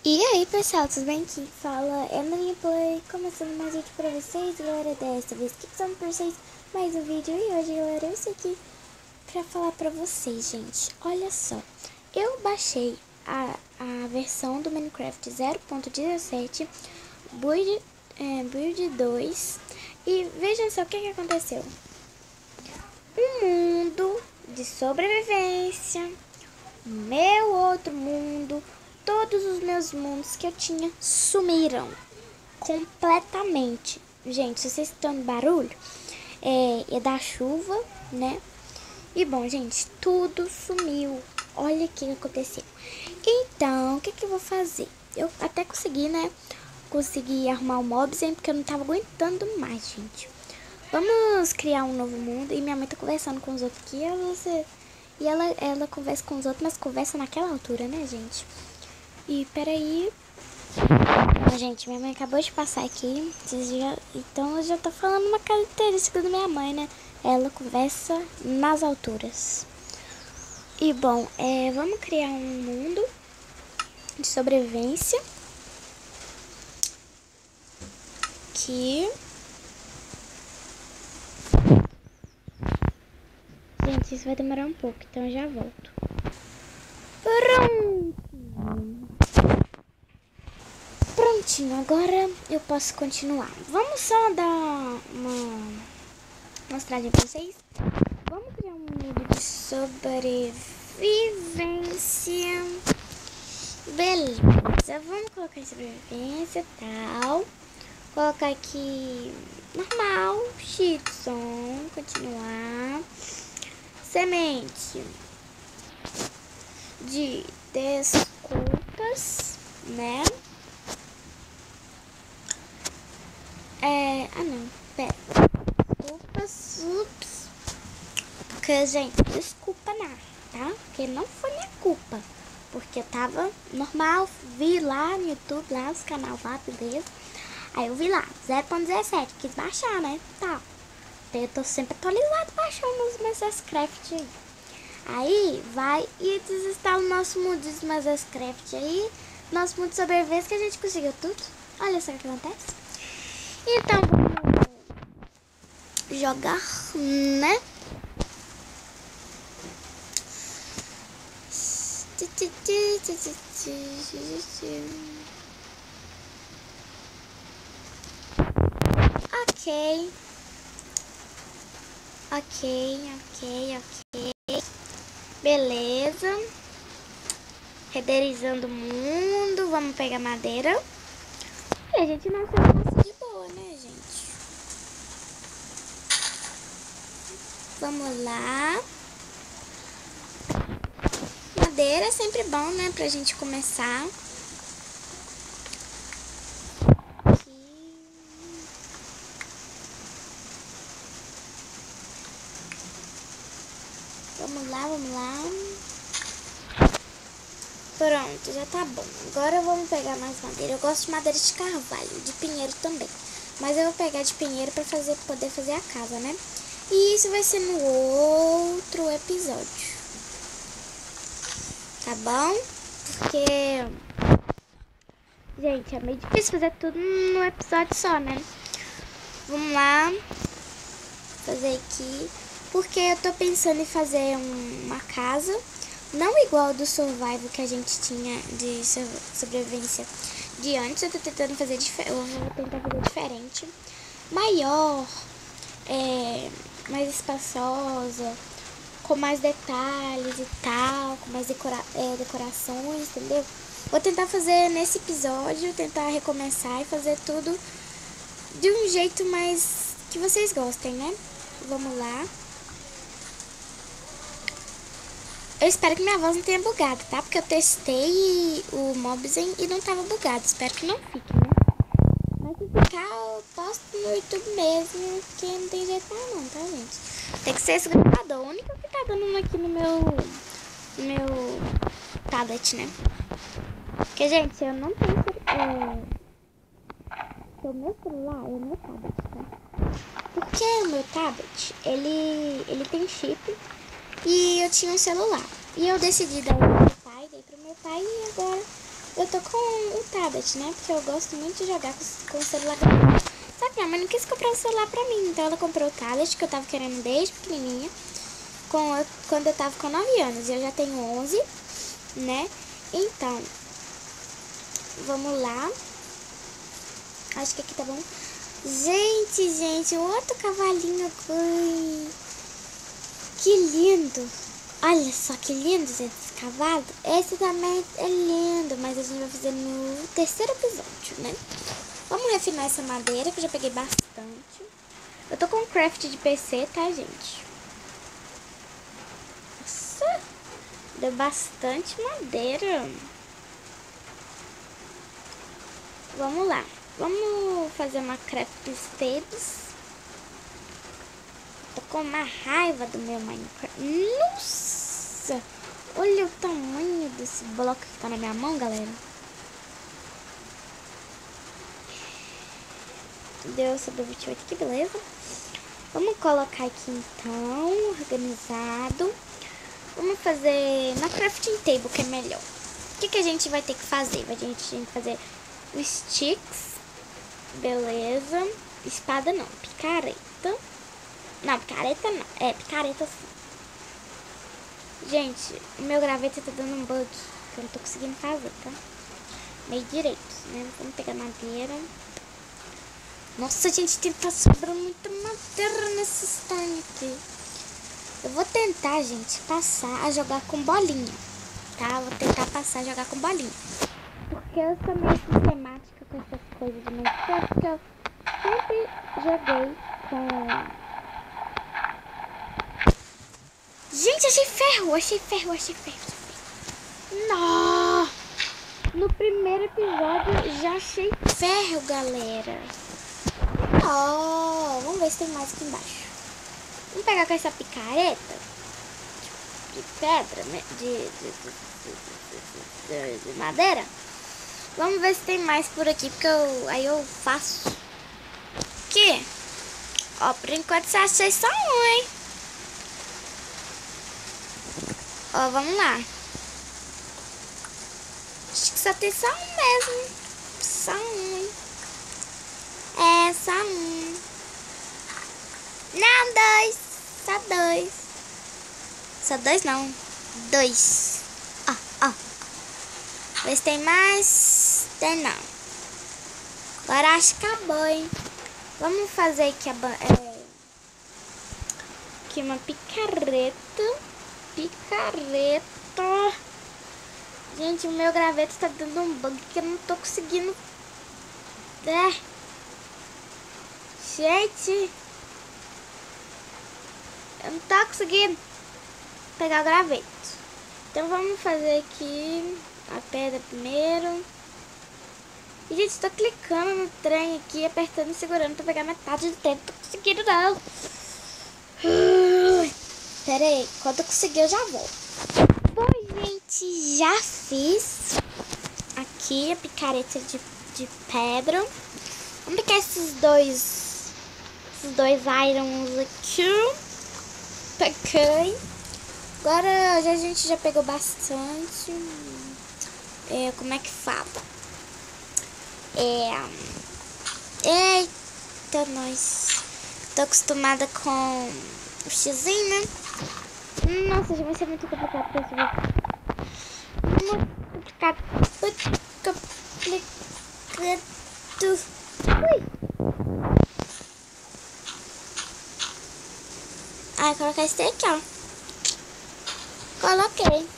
E aí pessoal, tudo bem? Aqui fala Emily Play, começando mais um vídeo pra vocês, galera. Dessa vez que estamos pra vocês mais um vídeo. E hoje, galera, eu estou aqui pra falar pra vocês, gente. Olha só, eu baixei a versão do Minecraft 0.17 Build 2. E vejam só o que aconteceu. Um mundo de sobrevivência, meu outro mundo, todos os meus mundos que eu tinha sumiram completamente. Gente, se vocês estão em barulho, é da chuva, né? E bom, gente, tudo sumiu. Olha o que aconteceu. Então, o que eu vou fazer? Eu até consegui, né? Consegui arrumar o Mobzen, porque eu não tava aguentando mais, gente. Vamos criar um novo mundo. E minha mãe tá conversando com os outros aqui. E ela conversa com os outros, mas conversa naquela altura, né, gente? E peraí. Gente, minha mãe acabou de passar aqui. Então eu já tô falando uma característica da minha mãe, né? Ela conversa nas alturas. E bom, vamos criar um mundo de sobrevivência. Aqui. Gente, isso vai demorar um pouco, então eu já volto. Prontinho, agora eu posso continuar. Vamos só dar uma mostragem pra vocês. Vamos criar um mundo de sobrevivência. Beleza, vamos colocar em sobrevivência e tal. Colocar aqui normal, Shitson, continuar. Semente de desculpas, né? Não, pera. Desculpas, ups. Porque, gente, desculpa nada, tá? Porque não foi minha culpa. Porque eu tava normal, vi lá no YouTube, lá os canal lá, beleza? Aí eu vi lá, 0.17, quis baixar, né? Tá. Eu tô sempre atualizado baixando os Minecraft aí. Aí vai e desinstala o nosso mundo de Minecraft aí. Nosso mundo de sobrevivência que a gente conseguiu tudo. Olha só o que acontece. Então vamos jogar, né? Ok. Beleza. Renderizando o mundo. Vamos pegar madeira. E a gente nasceu de boa, né, gente? Vamos lá. Madeira é sempre bom, né, pra gente começar. Vamos lá. Pronto, já tá bom. Agora vamos pegar mais madeira. Eu gosto de madeira de carvalho, de pinheiro também. Mas eu vou pegar de pinheiro pra poder fazer a casa, né? E isso vai ser no outro episódio. Tá bom? Porque, gente, é meio difícil fazer tudo no episódio só, né? Vamos lá. Fazer aqui. Porque eu tô pensando em fazer uma casa, não igual do survival que a gente tinha de sobrevivência de antes. Eu tô tentando fazer diferente, maior, mais espaçosa, com mais detalhes e tal, com mais decorações, entendeu? Vou tentar fazer nesse episódio, tentar recomeçar e fazer tudo de um jeito mais que vocês gostem, né? Vamos lá. Eu espero que minha voz não tenha bugado, tá? Porque eu testei o Mobzen e não tava bugado. Espero que não fique, né? Mas se ficar, eu posto no YouTube mesmo, porque não tem jeito não, tá, gente? Tem que ser esse gravador. O único que tá dando aqui no meu tablet, né? Porque, gente, eu não tenho... o meu celular é o meu tablet, tá? Porque o meu tablet, ele tem chip... E eu tinha um celular. E eu decidi dar pro meu pai, dei pro meu pai e agora Eu tô com o tablet, né? Porque eu gosto muito de jogar com o celular. Só que minha mãe não quis comprar o celular pra mim. Então ela comprou o tablet, que eu tava querendo desde pequenininha. Quando eu tava com 9 anos. Eu já tenho 11, né? Então, vamos lá. Acho que aqui tá bom. Gente, o outro cavalinho aqui. Que lindo. Olha só que lindo, gente, esse cavalo. Esse também é lindo, mas a gente vai fazer no terceiro episódio, né? Vamos refinar essa madeira, que eu já peguei bastante. Eu tô com um craft de PC, tá, gente? Nossa, deu bastante madeira. Vamos lá. Vamos fazer uma craft tables. Tô com uma raiva do meu Minecraft. Nossa! Olha o tamanho desse bloco que tá na minha mão, galera. Deu sobre 28 aqui, beleza? Vamos colocar aqui então, organizado. Vamos fazer na crafting table, que é melhor. O que a gente vai ter que fazer? A gente tem que fazer sticks. Beleza. Espada não, picareta. Não, picareta não. É, picareta sim. Gente, o meu graveto tá dando um bug que eu não tô conseguindo fazer, tá? Meio direito, né? Vamos pegar madeira. Nossa, gente, tá sobrando muita madeira nesse stand aqui. Eu vou tentar, gente, passar a jogar com bolinha, tá? Vou tentar passar a jogar com bolinha. Porque eu sou meio sistemática com essas coisas de Minecraft, porque eu sempre joguei com... Gente, achei ferro. Não! No primeiro episódio já achei ferro, galera. Oh, vamos ver se tem mais aqui embaixo. Vamos pegar com essa picareta de pedra, né? De madeira. Vamos ver se tem mais por aqui, porque aí eu faço. Aqui. Ó, por enquanto só achei só um, hein? Ó, vamos lá. Acho que só tem só um mesmo. Só um, hein? É, só um. Não, dois. Só dois. Só dois não. Dois. Ó. Vê se tem mais. Tem não. Agora acho que acabou, hein? Vamos fazer aqui aqui uma picareta. Gente, o meu graveto tá dando um bug que eu não tô conseguindo. Gente, eu não tô conseguindo pegar o graveto. Então vamos fazer aqui a pedra primeiro. E, gente, tô clicando no trem aqui, apertando e segurando pra pegar metade do tempo. Não tô conseguindo, não. Pera aí, quando eu conseguir eu já volto. Bom, gente, já fiz aqui a picareta de pedra. Vamos pegar esses dois irons aqui. Peguei. Agora a gente já pegou bastante. Como é que fala? Eita, nós. Tô acostumada com o xizinho, né? Nossa, já vai ser muito complicado pra esse vídeo. Muito complicado. Ui. Ah, colocar esse aqui, ó. Coloquei.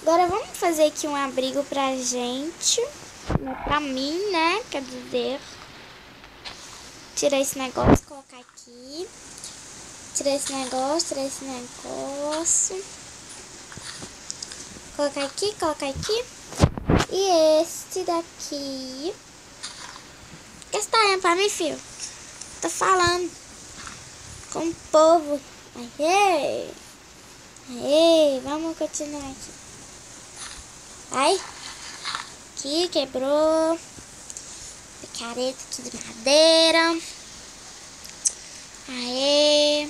Agora vamos fazer aqui um abrigo pra gente. Pra mim, né? Quer dizer, tirar esse negócio, colocar aqui. Tirar esse negócio. Colocar aqui. E esse daqui. Que você tá olhando pra mim, filho? Tô falando com o povo. Aê, vamos continuar aqui. Ai, aqui quebrou. Picareta aqui de madeira. Aê.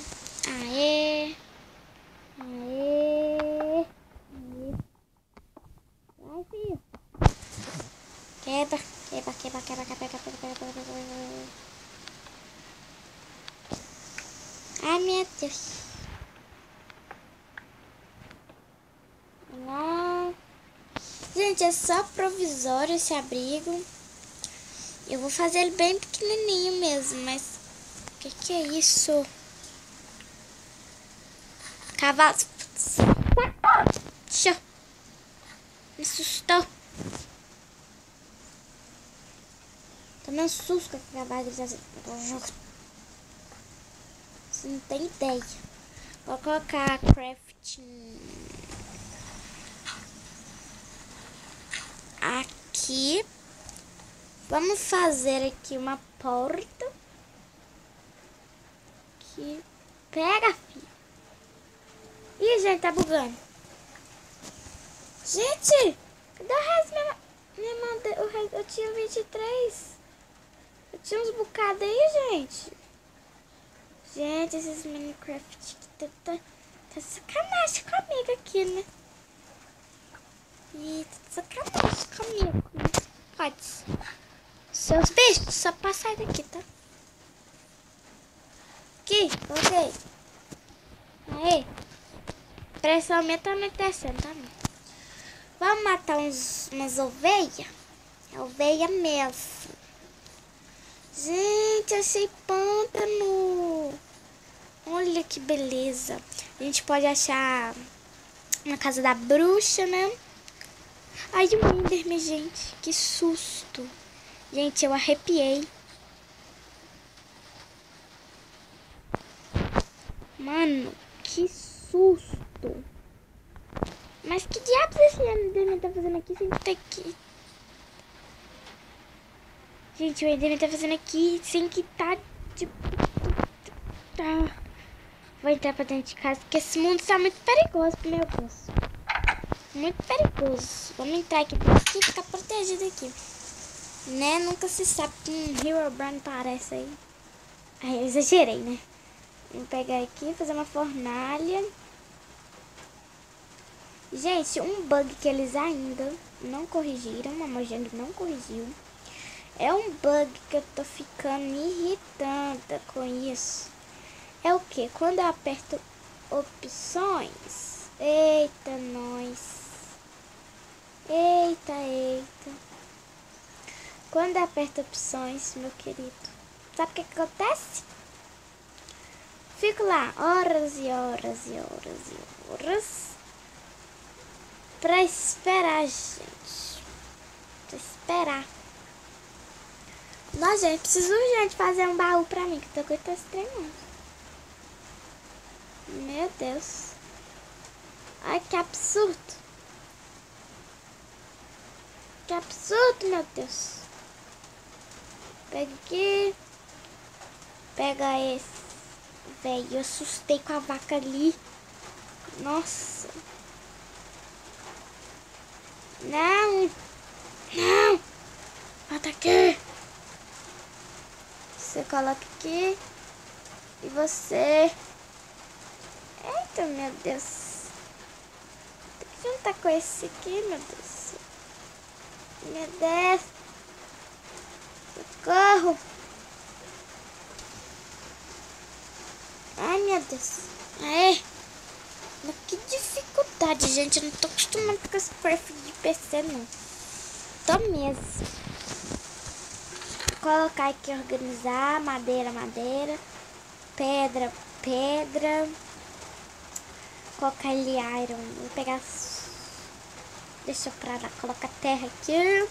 Vai, filho. Quebra, quebra, quebra, quebra, quebra, quebra, quebra, quebra, quebra. Ai, meu Deus. Não. Gente, é só provisório esse abrigo. Eu vou fazer ele bem pequenininho mesmo, mas... O que é isso? Cavalo. Show. Me assustou. Tomei um susto com a cavalo. Você não tem ideia. Vou colocar crafting aqui. Vamos fazer aqui uma porta. Aqui. Pega, filho. Ih, gente, tá bugando. Gente, cadê o resto? O resto, eu tinha 23. Eu tinha uns bocados aí, gente. Gente, esses Minecraft tá sacanagem comigo aqui, né? Ih, tá sacanagem comigo. Pode. Seus bichos, só pra sair daqui, tá? Aqui, coloquei. Aí. Pressão minha tá me descendo, tá? Vamos matar umas ovelhas? É ovelha mesmo. Gente, achei pântano. Olha que beleza. A gente pode achar na casa da bruxa, né? Ai, o Enderman, gente. Que susto. Gente, eu arrepiei. Mano, que susto. Mas que diabos esse Enderman tá fazendo aqui sem ter que... Gente, o Enderman tá fazendo aqui sem que tá... Tipo... Tá... Vou entrar pra dentro de casa, porque esse mundo tá muito perigoso pro meu gosto. Muito perigoso. Vamos entrar aqui e ficar protegido aqui. Né? Nunca se sabe que um Herobrine parece aí. Ai, eu exagerei, né? Vamos pegar aqui, fazer uma fornalha. Gente, um bug que eles ainda não corrigiram, a Mojang não corrigiu. É um bug que eu tô ficando irritada com isso. É o que? Quando eu aperto opções. Eita, nós. Eita, eita. Quando eu aperto opções, meu querido, sabe o que acontece? Fico lá horas e horas e horas e horas pra esperar, gente. Pra esperar. Nossa, gente, preciso urgente fazer um baú pra mim, que tô com esse treinando. Meu Deus. Ai, que absurdo. Que absurdo, meu Deus. Pega aqui. Pega esse. Velho, eu assustei com a vaca ali. Nossa. Não. Não. Volta aqui. Você coloca aqui. E você... Eita, meu Deus. Tem que juntar com esse aqui, meu Deus. Meu Deus. Socorro. Ai, meu Deus. Aê. Mas que dificuldade, gente. Eu não tô acostumada com esse craft de PC, não. Tô mesmo. Vou colocar aqui, organizar. Madeira, madeira. Pedra, pedra. Colocar ali iron. Vou pegar... Deixa eu pra lá. Colocar terra aqui.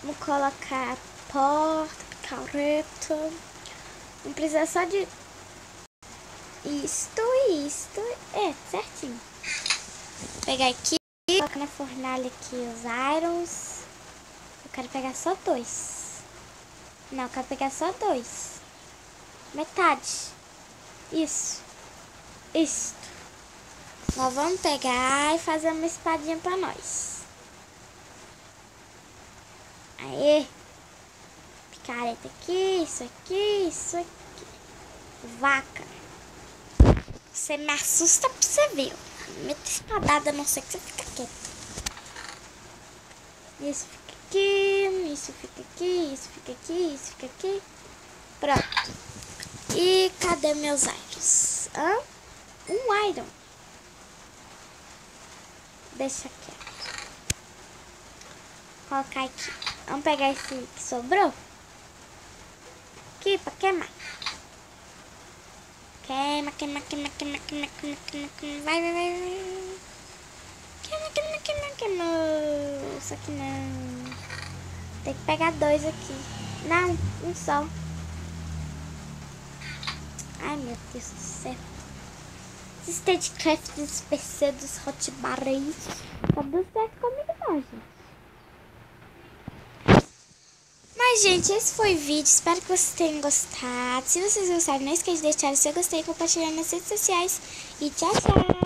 Vamos colocar porta, carreta. Não precisa só de... Isto e isto. É, certinho. Vou pegar aqui. Colocar na fornalha aqui os irons. Eu quero pegar só 2. Não, eu quero pegar só 2. Metade. Isso. Isto. Nós vamos pegar e fazer uma espadinha pra nós. Aê. Picareta aqui, isso aqui, isso aqui. Vaca. Você me assusta pra você ver. Meta espadada, a não ser que você fica quieto. Isso fica aqui. isso fica aqui, isso fica aqui, isso fica aqui. Pronto. E cadê meus irons? Um iron. Deixa quieto. Colocar aqui. Vamos pegar esse que sobrou. Aqui pra queimar. Queima, queima, queima, queima, queima, queima, queima, queima. Vai, vai, vai, vai. Queima, queima, queima, queima. Isso aqui não. Tem que pegar 2 aqui. Não, um só. Ai, meu Deus do céu. Esse Stagecraft dos PC dos Hotbar aí. Tá dando certo comigo não, gente. Mas, gente, esse foi o vídeo. Espero que vocês tenham gostado. Se vocês gostaram, não esqueça de deixar o seu gostei e compartilhar nas redes sociais. E tchau, tchau!